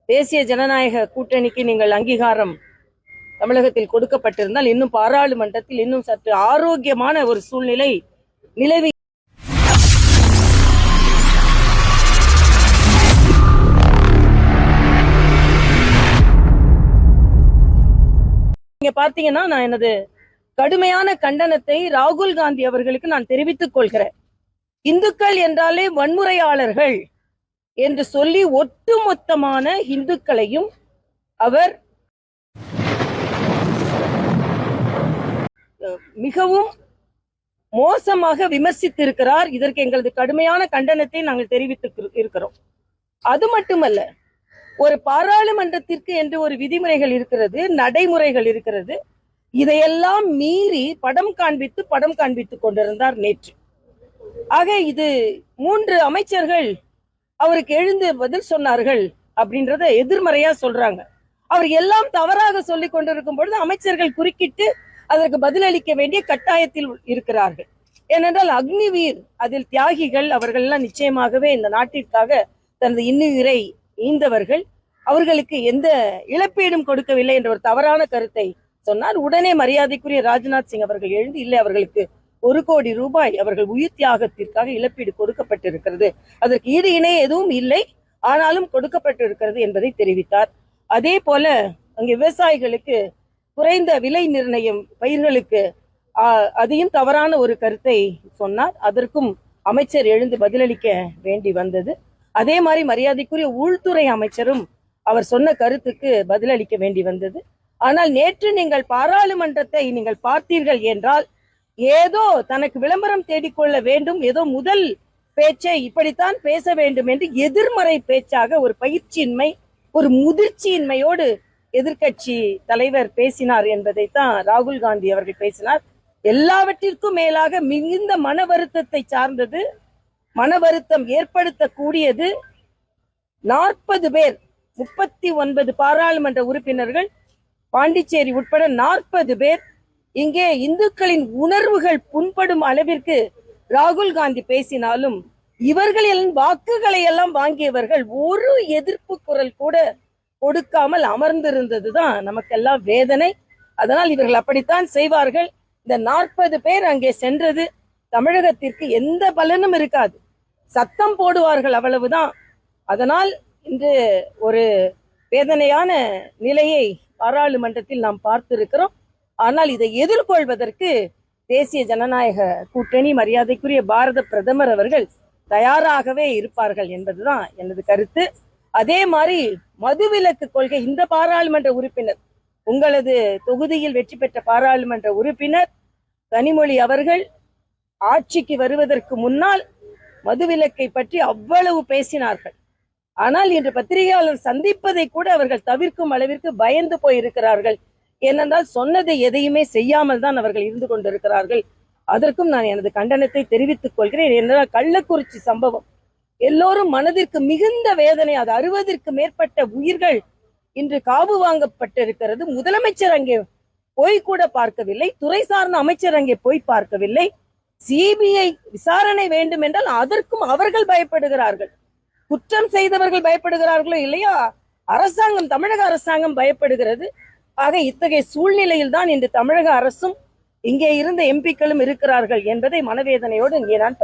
தேசிய ஜனநாயக கூட்டணிக்கு நீங்கள் அங்கீகாரம் தமிழகத்தில் கொடுக்கப்பட்டிருந்தால் இன்னும் பாராளுமன்றத்தில் இன்னும் சற்று ஆரோக்கியமான ஒரு சூழ்நிலை நிலவி நீங்க பாத்தீங்கன்னா நான் எனது கடுமையான கண்டனத்தை ராகுல் காந்தி அவர்களுக்கு நான் தெரிவித்துக் கொள்கிறேன். இந்துக்கள் என்றாலே வன்முறையாளர்கள் என்று சொல்லி ஒட்டுமொத்தமான இந்துக்களையும் அவர் மிகவும் மோசமாக விமர்சித்திருக்கிறார். இதற்கு எங்களது கடுமையான கண்டனத்தை நாங்கள் தெரிவித்து இருக்கிறோம். அது மட்டுமல்ல, ஒரு பாராளுமன்றத்திற்கு என்று ஒரு விதிமுறைகள் இருக்கிறது, நடைமுறைகள் இருக்கிறது. இதையெல்லாம் மீறி படம் காண்பித்துக் கொண்டிருந்தார் நேற்று. ஆக இது 3 அமைச்சர்கள் அவருக்கு எழுந்து பதில் சொன்னார்கள் அப்படின்றத எதிர்மறையா சொல்றாங்க. அவர் எல்லாம் தவறாக சொல்லிக் கொண்டிருக்கும் பொழுது அமைச்சர்கள் குறுக்கிட்டு அதற்கு பதிலளிக்க வேண்டிய கட்டாயத்தில் இருக்கிறார்கள். ஏனென்றால் அக்னிவீர் அதில் தியாகிகள் அவர்கள் எல்லாம் நிச்சயமாகவே இந்த நாட்டிற்காக தனது இன்னுயிரை ஈந்தவர்கள். அவர்களுக்கு எந்த இழப்பீடும் கொடுக்கவில்லை என்ற ஒரு தவறான கருத்தை சொன்னார். உடனே மரியாதைக்குரிய ராஜ்நாத் சிங் அவர்கள் எழுந்து இல்லை, அவர்களுக்கு 1 கோடி ரூபாய் அவர்கள் உயிர் தியாகத்திற்காக இழப்பீடு கொடுக்கப்பட்டிருக்கிறது, அதற்கு ஈடு இணை எதுவும் இல்லை, ஆனாலும் கொடுக்கப்பட்டிருக்கிறது என்பதை தெரிவித்தார். அதே போல அங்கே விவசாயிகளுக்கு குறைந்த விலை நிர்ணயம் பயிர்களுக்கு அதையும் தவறான ஒரு கருத்தை சொன்னார். அதற்கும் அமைச்சர் எழுந்து பதிலளிக்க வேண்டி வந்தது. அதே மாதிரி மரியாதைக்குரிய உள்துறை அமைச்சரும் அவர் சொன்ன கருத்துக்கு பதிலளிக்க வேண்டி வந்தது. ஆனால் நேற்று நீங்கள் பாராளுமன்றத்தை நீங்கள் பார்த்தீர்கள் என்றால் ஏதோ தனக்கு விளம்பரம் தேடிக்கொள்ள வேண்டும், ஏதோ முதல் பேச்சை இப்படித்தான் பேச வேண்டும் என்று எதிர்மறை பேச்சாக ஒரு பயிற்சியின்மை, ஒரு முதிர்ச்சியின்மையோடு எதிர்கட்சி தலைவர் பேசினார் என்பதைத்தான் ராகுல் காந்தி அவர்கள் பேசினார். எல்லாவற்றிற்கும் மேலாக மிகுந்த மன வருத்தத்தை சார்ந்தது, மன வருத்தம் ஏற்படுத்தக்கூடியது. 40 பேர், 39 பாராளுமன்ற உறுப்பினர்கள், பாண்டிச்சேரி உட்பட 40 பேர் இங்கே இந்துக்களின் உணர்வுகள் புண்படும் அளவிற்கு ராகுல் காந்தி பேசினாலும் இவர்களின் வாக்குகளை எல்லாம் வாங்கியவர்கள் ஒரு எதிர்ப்பு குரல் கூட கொடுக்காமல் அமர்ந்திருந்ததுதான் நமக்கெல்லாம் வேதனை. அதனால் இவர்கள் அப்படித்தான் செய்வார்கள். இந்த 40 பேர் அங்கே சென்றது தமிழகத்திற்கு எந்த பலனும் இருக்காது, சத்தம் போடுவார்கள், அவ்வளவுதான். அதனால் இன்று ஒரு வேதனையான நிலையை பாராளுமன்றத்தில் நாம் பார்த்திருக்கிறோம். ஆனால் இதை எதிர்கொள்வதற்கு தேசிய ஜனநாயக கூட்டணி, மரியாதைக்குரிய பாரத பிரதமர் அவர்கள் தயாராகவே இருப்பார்கள் என்பதுதான் எனது கருத்து. அதே மாதிரி மதுவிலக்கு கொள்கை, இந்த பாராளுமன்ற உறுப்பினர், உங்களது தொகுதியில் வெற்றி பெற்ற பாராளுமன்ற உறுப்பினர் கனிமொழி அவர்கள் ஆட்சிக்கு வருவதற்கு முன்னால் மதுவிலக்கை பற்றி அவ்வளவு பேசினார்கள். ஆனால் இன்று பத்திரிகையாளர் சந்திப்பதை கூட அவர்கள் தவிர்க்கும் அளவிற்கு பயந்து போயிருக்கிறார்கள். ஏனென்றால் சொன்னதை எதையுமே செய்யாமல் தான் அவர்கள் இருந்து கொண்டிருக்கிறார்கள். அதற்கும் நான் எனது கண்டனத்தை தெரிவித்துக் கொள்கிறேன். என்றால் கள்ளக்குறிச்சி சம்பவம் எல்லோரும் மனதிற்கு மிகுந்த வேதனை. அது 60ற்கு மேற்பட்ட உயிர்கள் இன்று காவு வாங்கப்பட்டிருக்கிறது. முதலமைச்சர் அங்கே போய் கூட பார்க்கவில்லை, துறை சார்ந்த அமைச்சர் அங்கே போய் பார்க்கவில்லை. சிபிஐ விசாரணை வேண்டும் என்றால் அதற்கும் அவர்கள் பயப்படுகிறார்கள். குற்றம் செய்தவர்கள் பயப்படுகிறார்களோ இல்லையா, அரசாங்கம், தமிழக அரசாங்கம் பயப்படுகிறது. ஆக இத்தகைய சூழ்நிலையில் தான் இன்று தமிழக அரசும் இங்கே இருந்த எம்பிக்களும் இருக்கிறார்கள் என்பதை மனவேதனையோடு இங்கே நான்